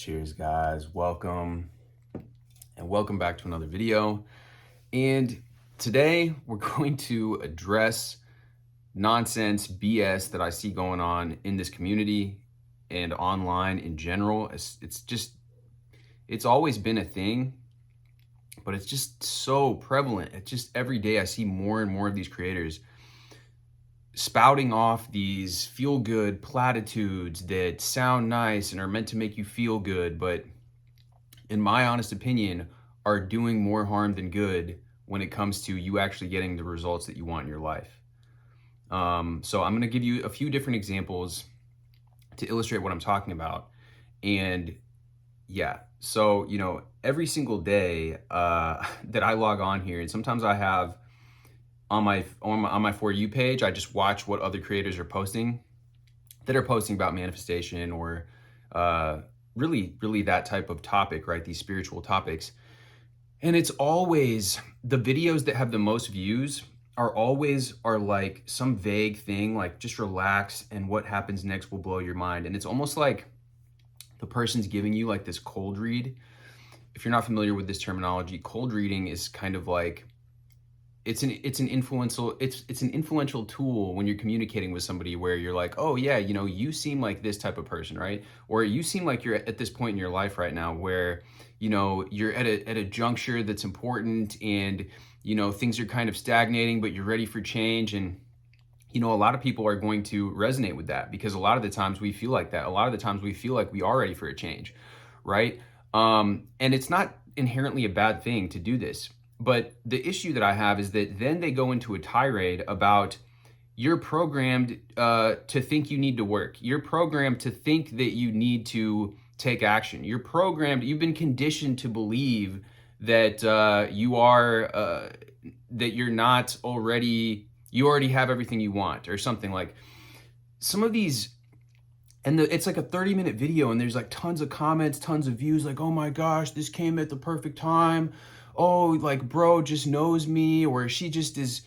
Cheers, guys. Welcome and welcome back to another video. And today we're going to address nonsense BS that I see going on in this community and online in general. It's always been a thing, but it's just so prevalent. It's just every day I see more and more of these creators spouting off these feel-good platitudes that sound nice and are meant to make you feel good, but in my honest opinion, are doing more harm than good when it comes to you actually getting the results that you want in your life. So I'm going to give you a few different examples to illustrate what I'm talking about. And yeah, so, every single day that I log on here, and sometimes I have on my For You page, I just watch what other creators are posting about manifestation or really that type of topic, right? These spiritual topics. And it's always the videos that have the most views are like some vague thing, like just relax and what happens next will blow your mind. And it's almost like the person's giving you like this cold read. If you're not familiar with this terminology, cold reading is kind of like it's an influential tool when you're communicating with somebody where you're like, oh yeah, you seem like this type of person, right? Or you seem like you're at this point in your life right now where, you're at a juncture that's important and, things are kind of stagnating, but you're ready for change. And, a lot of people are going to resonate with that because a lot of the times we feel like that. A lot of the times we feel like we are ready for a change, right? And it's not inherently a bad thing to do this. But the issue that I have is that then they go into a tirade about you're programmed to think you need to work. You're programmed to think that you need to take action. You've been conditioned to believe that you already have everything you want or something. Like some of these, and it's like a 30-minute video and there's like tons of comments, tons of views, like, oh my gosh, this came at the perfect time. Oh, like, bro just knows me, or she just is,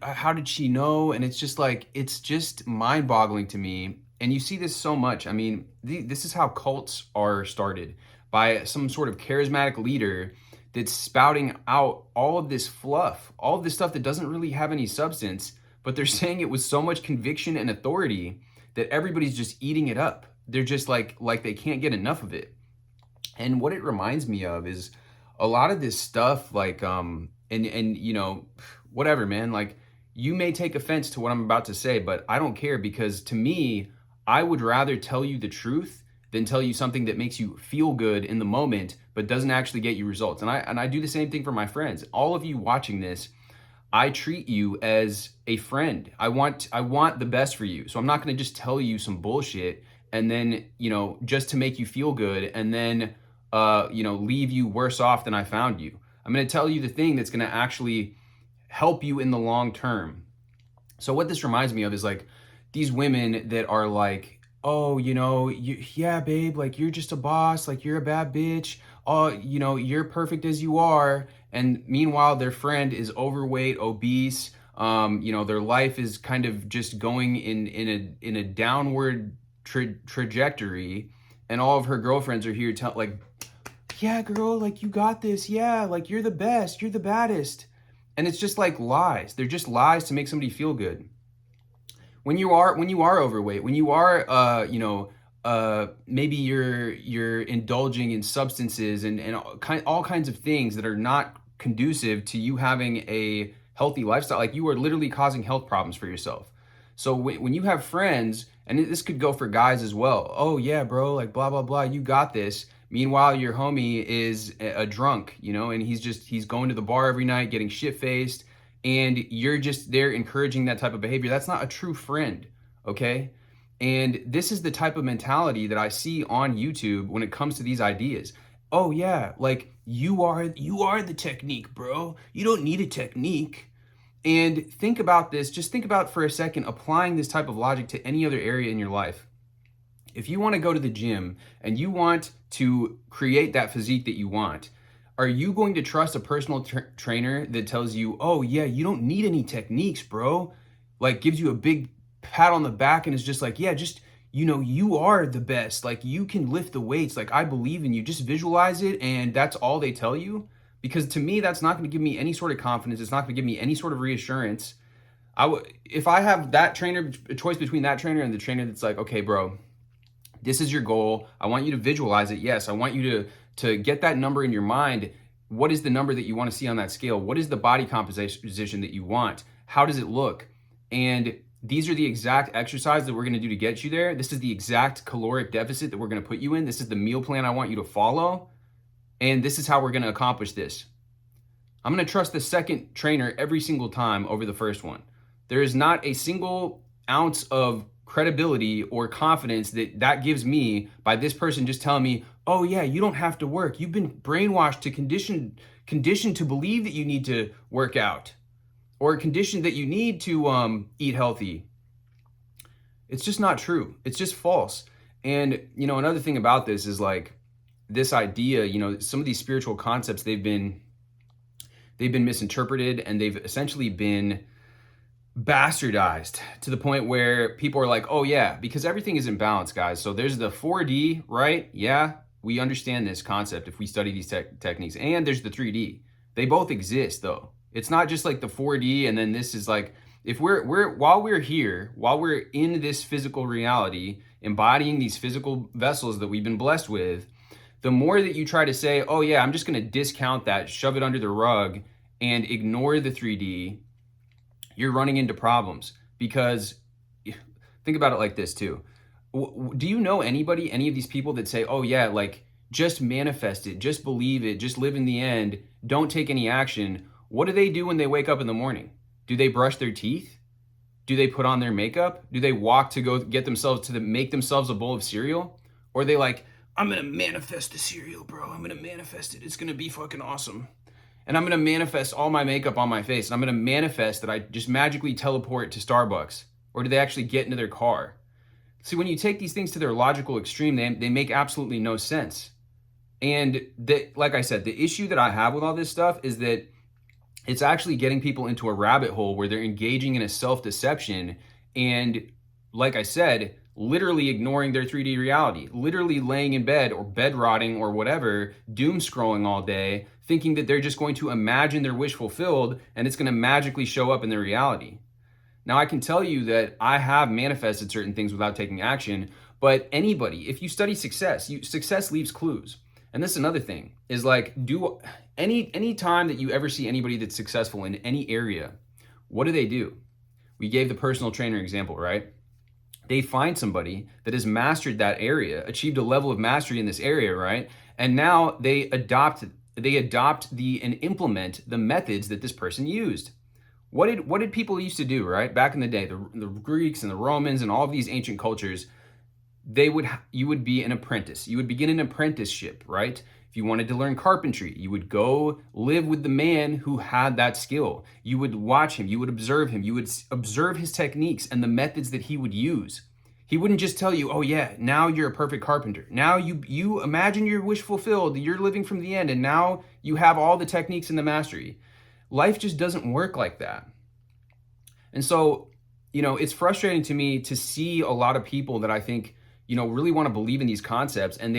how did she know? And it's just like, it's just mind-boggling to me. And you see this so much. I mean, this is how cults are started, by some sort of charismatic leader that's spouting out all of this fluff, all of this stuff that doesn't really have any substance, but they're saying it with so much conviction and authority that everybody's just eating it up. They're just like they can't get enough of it. And what it reminds me of is a lot of this stuff, like, whatever, man, like, you may take offense to what I'm about to say, but I don't care, because to me, I would rather tell you the truth than tell you something that makes you feel good in the moment, but doesn't actually get you results. And I do the same thing for my friends. All of you watching this, I treat you as a friend. I want the best for you. So I'm not going to just tell you some bullshit and then, just to make you feel good and then, leave you worse off than I found you. I'm going to tell you the thing that's going to actually help you in the long term. So what this reminds me of is like these women that are like, oh, yeah, babe, like, you're just a boss, like, you're a bad bitch. Oh, you're perfect as you are. And meanwhile, their friend is overweight, obese. Their life is kind of just going in a downward trajectory. And all of her girlfriends are here like, yeah, girl, like, you got this. Yeah, like, you're the best. You're the baddest. And it's just like lies. They're just lies to make somebody feel good. When you are overweight, when you are, maybe you're indulging in substances and all kinds of things that are not conducive to you having a healthy lifestyle, like, you are literally causing health problems for yourself. So when you have friends, and this could go for guys as well. Oh yeah, bro, like, blah, blah, blah, you got this. Meanwhile, your homie is a drunk, and he's going to the bar every night, getting shit-faced, and you're just there encouraging that type of behavior. That's not a true friend, okay? And this is the type of mentality that I see on YouTube when it comes to these ideas. Oh yeah, like, you are the technique, bro. You don't need a technique. And think about this, just think about for a second applying this type of logic to any other area in your life. If you want to go to the gym and you want to create that physique that you want, are you going to trust a personal trainer that tells you, oh yeah, you don't need any techniques, bro? Like, gives you a big pat on the back and is just like, yeah, just you know, you are the best. Like, you can lift the weights. Like, I believe in you. Just visualize it. And that's all they tell you. Because to me, that's not going to give me any sort of confidence. It's not going to give me any sort of reassurance. If I have that trainer, a choice between that trainer and the trainer that's like, okay, bro, this is your goal. I want you to visualize it. Yes, I want you to get that number in your mind. What is the number that you want to see on that scale? What is the body composition that you want? How does it look? And these are the exact exercises that we're going to do to get you there. This is the exact caloric deficit that we're going to put you in. This is the meal plan I want you to follow. And this is how we're going to accomplish this. I'm going to trust the second trainer every single time over the first one. There is not a single ounce of credibility or confidence that gives me by this person just telling me, oh yeah, you don't have to work. You've been brainwashed to conditioned to believe that you need to work out, or conditioned that you need to eat healthy. It's just not true. It's just false. And, you know, another thing about this is like this idea, you know, some of these spiritual concepts, they've been misinterpreted, and they've essentially been bastardized to the point where people are like, oh yeah, because everything is in balance, guys. So there's the 4D, right? Yeah, we understand this concept if we study these techniques. And there's the 3D. They both exist though. It's not just like the 4D and then this is like, if while we're here, while we're in this physical reality, embodying these physical vessels that we've been blessed with, the more that you try to say, oh yeah, I'm just going to discount that, shove it under the rug and ignore the 3D, you're running into problems. Because think about it like this too. Do you know any of these people that say, oh yeah, like just manifest it, just believe it, just live in the end, don't take any action? What do they do when they wake up in the morning? Do they brush their teeth? Do they put on their makeup? Do they walk to go get themselves make themselves a bowl of cereal? Or are they like, I'm going to manifest the cereal, bro. I'm going to manifest it. It's going to be fucking awesome. And I'm going to manifest all my makeup on my face. And I'm going to manifest that I just magically teleport to Starbucks. Or do they actually get into their car? See, when you take these things to their logical extreme, they make absolutely no sense. And like I said, the issue that I have with all this stuff is that it's actually getting people into a rabbit hole where they're engaging in a self-deception and, like I said, literally ignoring their 3D reality, literally laying in bed or bed rotting or whatever, doom scrolling all day, thinking that they're just going to imagine their wish fulfilled and it's going to magically show up in their reality. Now, I can tell you that I have manifested certain things without taking action, but anybody, if you study success, success leaves clues. And this is another thing, is like, any time that you ever see anybody that's successful in any area, what do? We gave the personal trainer example, right? They find somebody that has mastered that area, achieved a level of mastery in this area, right? And now they adopt and implement the methods that this person used. What did people used to do, right? Back in the day, the Greeks and the Romans and all of these ancient cultures, you would be an apprentice. You would begin an apprenticeship, right? If you wanted to learn carpentry, you would go live with the man who had that skill. You would watch him, you would observe him, you would observe his techniques and the methods that he would use. He wouldn't just tell you, oh yeah, now you're a perfect carpenter. Now you imagine your wish fulfilled, you're living from the end, and now you have all the techniques and the mastery. Life just doesn't work like that. And so, you know, it's frustrating to me to see a lot of people that I think, you know, really want to believe in these concepts, and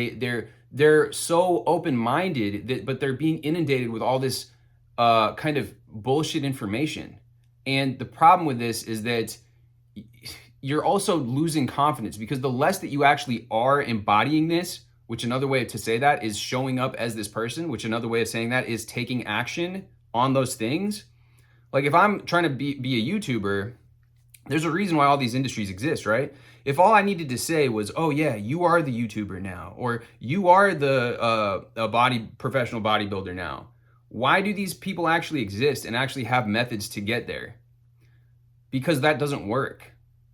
they're so open-minded but they're being inundated with all this kind of bullshit information. And the problem with this is that you're also losing confidence, because the less that you actually are embodying this, which another way to say that is showing up as this person, which another way of saying that is taking action on those things. Like if I'm trying to be a YouTuber, there's a reason why all these industries exist, right? If all I needed to say was, oh yeah, you are the YouTuber now, or you are the professional bodybuilder now, why do these people actually exist and actually have methods to get there? Because that doesn't work.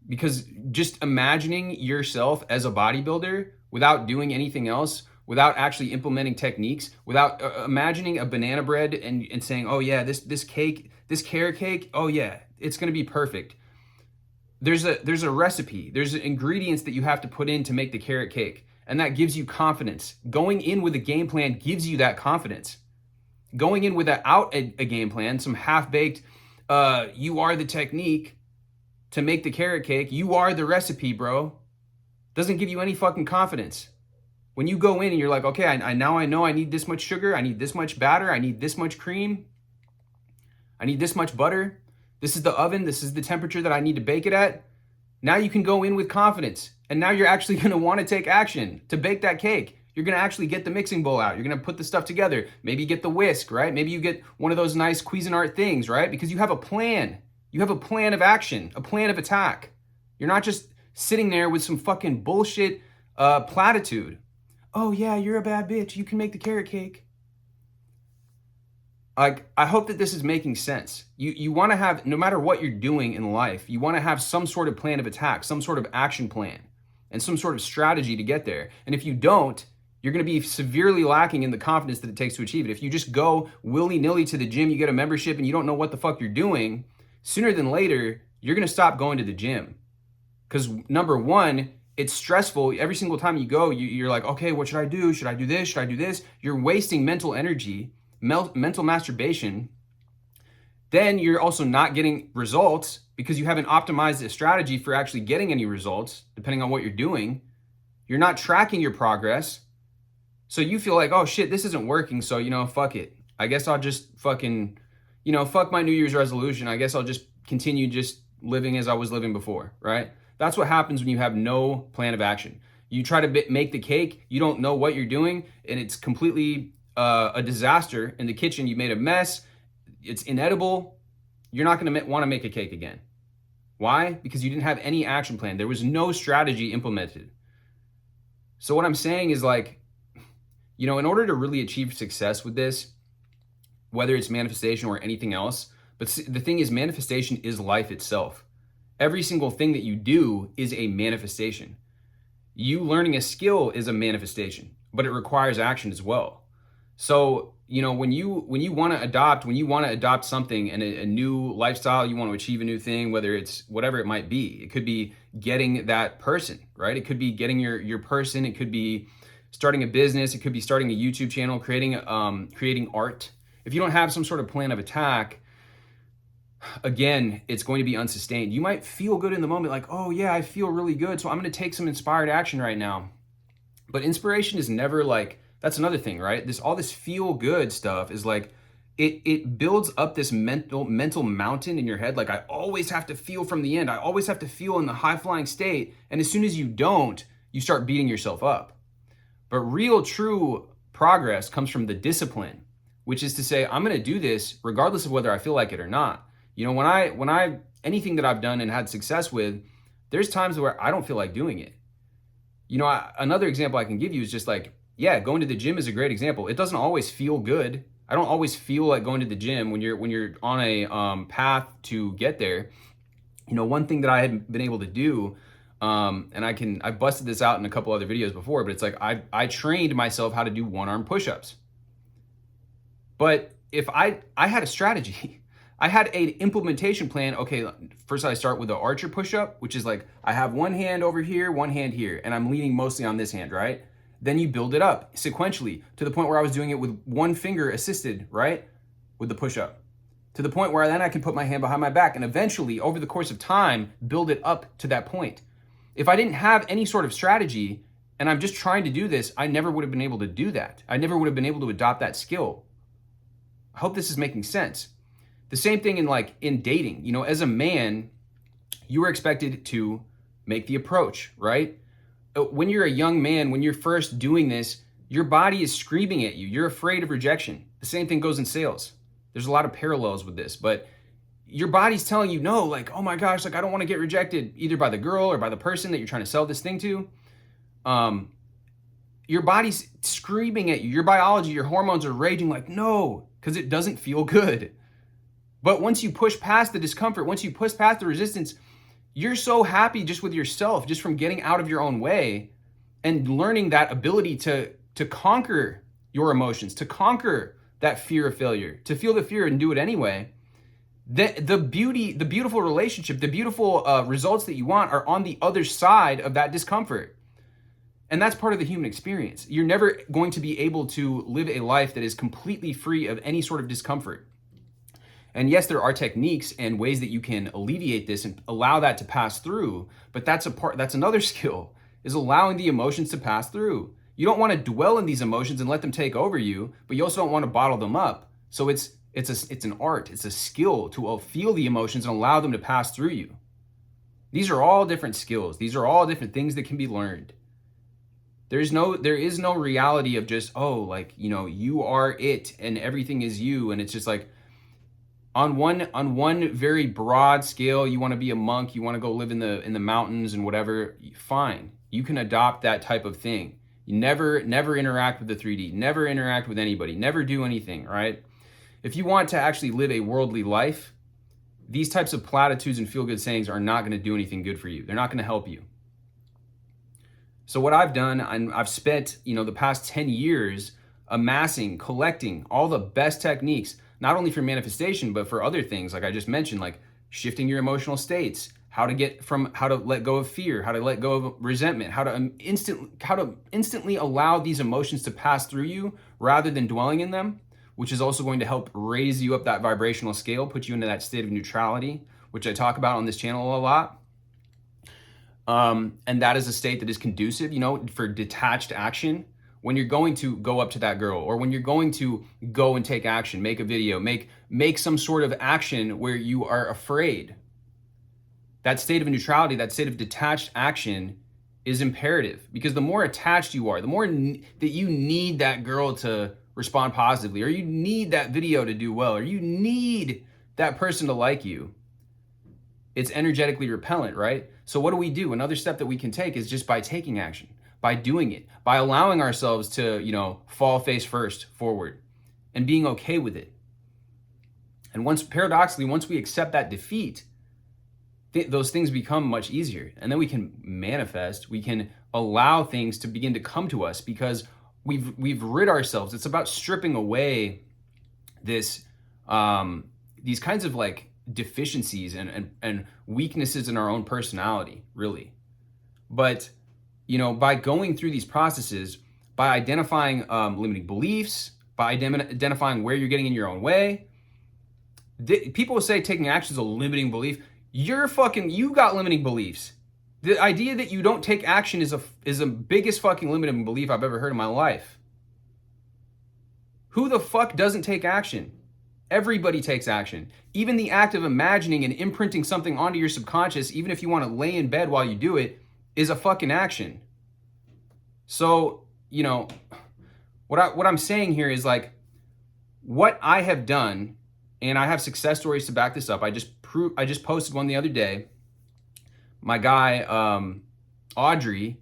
Because just imagining yourself as a bodybuilder without doing anything else, without actually implementing techniques, without imagining a banana bread and saying, oh yeah, this cake, this carrot cake, oh yeah, it's gonna be perfect. There's a recipe, there's ingredients that you have to put in to make the carrot cake, and that gives you confidence. Going in with a game plan gives you that confidence. Going in without a game plan, some half-baked, you are the technique to make the carrot cake, you are the recipe, bro, Doesn't give you any fucking confidence. When you go in and you're like, okay, I now know I need this much sugar, I need this much batter, I need this much cream, I need this much butter, this is the oven, this is the temperature that I need to bake it at. Now you can go in with confidence, and now you're actually gonna wanna take action to bake that cake. You're gonna actually get the mixing bowl out. You're gonna put the stuff together. Maybe you get the whisk, right? Maybe you get one of those nice Cuisinart things, right? Because you have a plan. You have a plan of action, a plan of attack. You're not just sitting there with some fucking bullshit platitude. Oh yeah, you're a bad bitch. You can make the carrot cake. I hope that this is making sense. You want to have, no matter what you're doing in life, you want to have some sort of plan of attack, some sort of action plan, and some sort of strategy to get there. And if you don't, you're going to be severely lacking in the confidence that it takes to achieve it. If you just go willy-nilly to the gym, you get a membership, and you don't know what the fuck you're doing, sooner than later, you're going to stop going to the gym. Because number one, it's stressful. Every single time you go, you're like, okay, what should I do? Should I do this? Should I do this? You're wasting mental energy, mental masturbation. Then you're also not getting results because you haven't optimized a strategy for actually getting any results, depending on what you're doing. You're not tracking your progress. So you feel like, oh shit, this isn't working. So, fuck it. I guess I'll just fucking, fuck my New Year's resolution. I guess I'll just continue just living as I was living before, right? That's what happens when you have no plan of action. You try to make the cake, you don't know what you're doing, and it's completely a disaster in the kitchen. You made a mess, it's inedible. You're not gonna want to make a cake again. Why? Because you didn't have any action plan. There was no strategy implemented. So what I'm saying is like, in order to really achieve success with this, whether it's manifestation or anything else, but the thing is, manifestation is life itself. Every single thing that you do is a manifestation. You learning a skill is a manifestation, but it requires action as well. So, when you want to adopt something and a new lifestyle, you want to achieve a new thing, whether it's whatever it might be. It could be getting that person, right? It could be getting your person. It could be starting a business. It could be starting a YouTube channel, creating art. If you don't have some sort of plan of attack, again, it's going to be unsustained. You might feel good in the moment, like, oh yeah, I feel really good, so I'm going to take some inspired action right now. But inspiration is never like, that's another thing, right? All this feel good stuff is like, it builds up this mental mountain in your head. Like, I always have to feel from the end. I always have to feel in the high flying state. And as soon as you don't, you start beating yourself up. But real, true progress comes from the discipline, which is to say, I'm going to do this regardless of whether I feel like it or not. When I anything that I've done and had success with, there's times where I don't feel like doing it. Another example I can give you is just like, yeah, going to the gym is a great example. It doesn't always feel good. I don't always feel like going to the gym when you're on a path to get there. One thing that I had been able to do, and I've busted this out in a couple other videos before, but it's like I trained myself how to do one-arm push-ups. But if I had a strategy, I had an implementation plan. Okay, first I start with the archer push-up, which is like, I have one hand over here, one hand here, and I'm leaning mostly on this hand, right? Then you build it up sequentially to the point where I was doing it with one finger assisted, right? With the push-up. To the point where then I can put my hand behind my back and eventually, over the course of time, build it up to that point. If I didn't have any sort of strategy and I'm just trying to do this, I never would have been able to do that. I never would have been able to adopt that skill. I hope this is making sense. The same thing in dating. As a man, you are expected to make the approach, right? When you're a young man, when you're first doing this, your body is screaming at you. You're afraid of rejection. The same thing goes in sales. There's a lot of parallels with this, but your body's telling you no, like, oh my gosh, like I don't want to get rejected either by the girl or by the person that you're trying to sell this thing to. Your body's screaming at you. Your biology, your hormones are raging like, no, because it doesn't feel good. But once you push past the discomfort, once you push past the resistance, you're so happy just with yourself, just from getting out of your own way and learning that ability to conquer your emotions, to conquer that fear of failure, to feel the fear and do it anyway. The beautiful relationship, the beautiful results that you want are on the other side of that discomfort. And that's part of the human experience. You're never going to be able to live a life that is completely free of any sort of discomfort. And yes, there are techniques and ways that you can alleviate this and allow that to pass through, but that's another skill. is allowing the emotions to pass through. You don't want to dwell in these emotions and let them take over you, but you also don't want to bottle them up. So it's an art, it's a skill to feel the emotions and allow them to pass through you. These are all different skills. These are all different things that can be learned. There is no reality of just, oh, like, you know, you are it and everything is you. And it's just like on one very broad scale, you want to be a monk, you want to go live in the mountains and whatever, fine. You can adopt that type of thing. You never interact with the 3D, never interact with anybody, never do anything, right? If you want to actually live a worldly life, these types of platitudes and feel-good sayings are not going to do anything good for you. They're not going to help you. So what I've done, I've spent, you know, the past 10 years amassing, collecting all the best techniques, not only for manifestation, but for other things, like I just mentioned, like shifting your emotional states, how to let go of fear, how to let go of resentment, how to instantly allow these emotions to pass through you rather than dwelling in them, which is also going to help raise you up that vibrational scale, put you into that state of neutrality, which I talk about on this channel a lot. And that is a state that is conducive, you know, for detached action. When you're going to go up to that girl, or when you're going to go and take action, make a video, make some sort of action where you are afraid. That state of neutrality, that state of detached action is imperative, because the more attached you are, the more that you need that girl to respond positively, or you need that video to do well, or you need that person to like you, it's energetically repellent, right? So what do? Another step that we can take is just by taking action, by doing it, by allowing ourselves to, you know, fall face first forward and being okay with it. And paradoxically, once we accept that defeat, those things become much easier. And then we can manifest, we can allow things to begin to come to us because we've rid ourselves. It's about stripping away these kinds of like deficiencies and weaknesses in our own personality, really. But, you know, by going through these processes, by identifying limiting beliefs, by identifying where you're getting in your own way, people will say taking action is a limiting belief. You got limiting beliefs. The idea that you don't take action is the biggest fucking limiting belief I've ever heard in my life. Who the fuck doesn't take action? Everybody takes action. Even the act of imagining and imprinting something onto your subconscious, even if you want to lay in bed while you do it, is a fucking action. So, you know, what I'm saying here is like, what I have done, and I have success stories to back this up. I just posted one the other day. My guy, Audrey,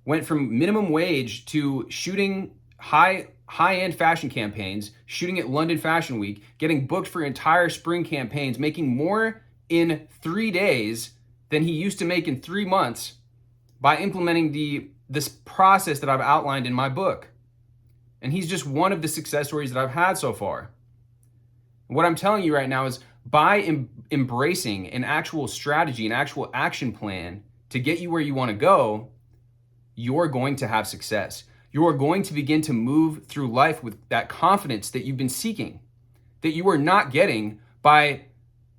went from minimum wage to shooting high-end fashion campaigns, shooting at London Fashion Week, getting booked for entire spring campaigns, making more in 3 days than he used to make in 3 months by implementing this process that I've outlined in my book. And he's just one of the success stories that I've had so far. What I'm telling you right now is by embracing an actual strategy, an actual action plan to get you where you want to go, you're going to have success. You're going to begin to move through life with that confidence that you've been seeking, that you are not getting by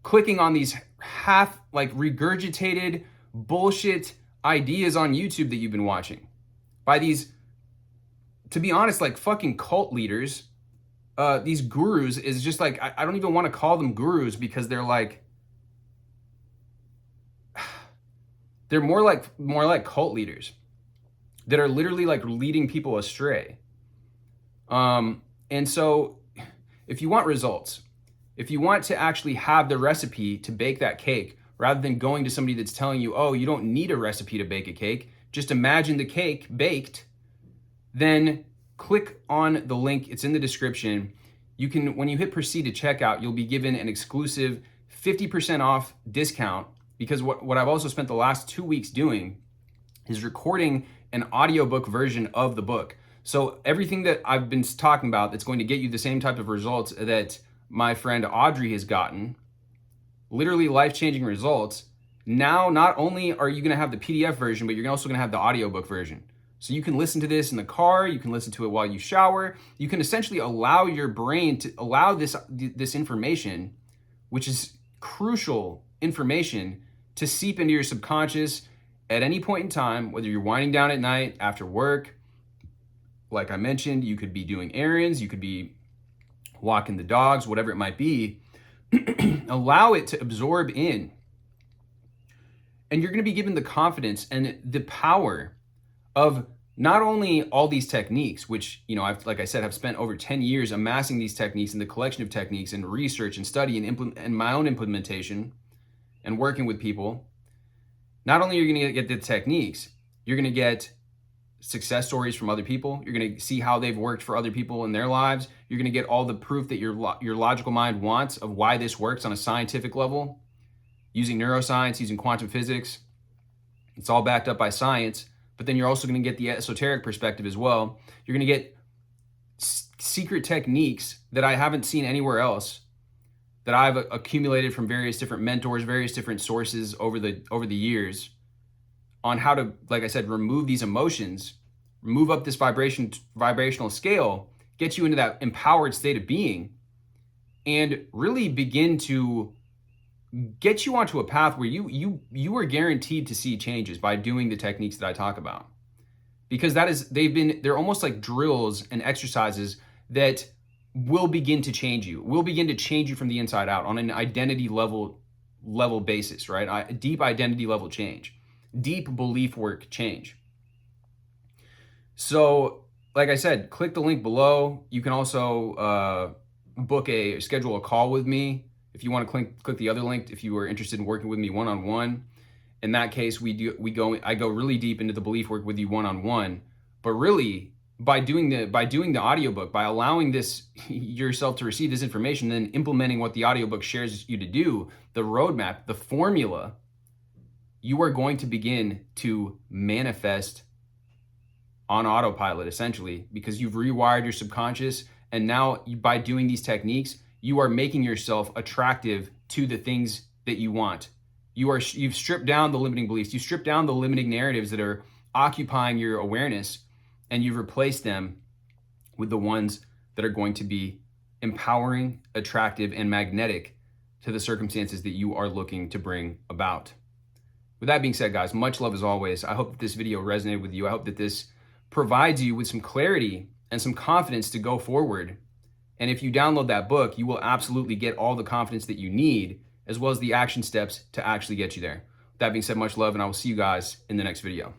clicking on these half like regurgitated bullshit ideas on YouTube that you've been watching. By these, to be honest, like fucking cult leaders. These gurus is just like, I don't even want to call them gurus because they're like, they're more like cult leaders that are literally like leading people astray. And so if you want results, if you want to actually have the recipe to bake that cake, rather than going to somebody that's telling you, oh, you don't need a recipe to bake a cake, just imagine the cake baked, then click on the link. It's in the description. You can, when you hit proceed to checkout, you'll be given an exclusive 50% off discount, because what I've also spent the last 2 weeks doing is recording an audiobook version of the book. So everything that I've been talking about that's going to get you the same type of results that my friend Audrey has gotten, literally life-changing results. Now, not only are you going to have the PDF version, but you're also going to have the audiobook version. So you can listen to this in the car, you can listen to it while you shower. You can essentially allow your brain to allow this information, which is crucial information, to seep into your subconscious at any point in time, whether you're winding down at night after work, like I mentioned, you could be doing errands, you could be walking the dogs, whatever it might be, allow it to absorb in. And you're going to be given the confidence and the power of not only all these techniques, which, like I said, have spent over 10 years amassing these techniques and the collection of techniques and research and study and my own implementation and working with people. Not only are you going to get the techniques, you're going to get success stories from other people. You're going to see how they've worked for other people in their lives. You're going to get all the proof that your logical mind wants of why this works on a scientific level, using neuroscience, using quantum physics. It's all backed up by science. But then you're also going to get the esoteric perspective as well. You're going to get secret techniques that I haven't seen anywhere else, that I've accumulated from various different mentors, various different sources over the years, on how to, like I said, remove these emotions, move up this vibrational scale, get you into that empowered state of being, and really begin to get you onto a path where you are guaranteed to see changes by doing the techniques that I talk about. Because they're almost like drills and exercises that will begin to change you, will begin to change you from the inside out on an identity level basis, right? A deep identity level change, deep belief work change. So, like I said, click the link below. You can also schedule a call with me. If you want to click the other link, if you are interested in working with me one-on-one. In that case, I go really deep into the belief work with you one-on-one. But really, by doing the audiobook, by allowing this yourself to receive this information, then implementing what the audiobook shares you to do, the roadmap, the formula, you are going to begin to manifest on autopilot, essentially, because you've rewired your subconscious. And now by doing these techniques, you are making yourself attractive to the things that you want. You've stripped down the limiting beliefs. You stripped down the limiting narratives that are occupying your awareness, and you've replaced them with the ones that are going to be empowering, attractive, and magnetic to the circumstances that you are looking to bring about. With that being said, guys, much love as always. I hope that this video resonated with you. I hope that this provides you with some clarity and some confidence to go forward. And if you download that book, you will absolutely get all the confidence that you need, as well as the action steps to actually get you there. With that being said, much love, and I will see you guys in the next video.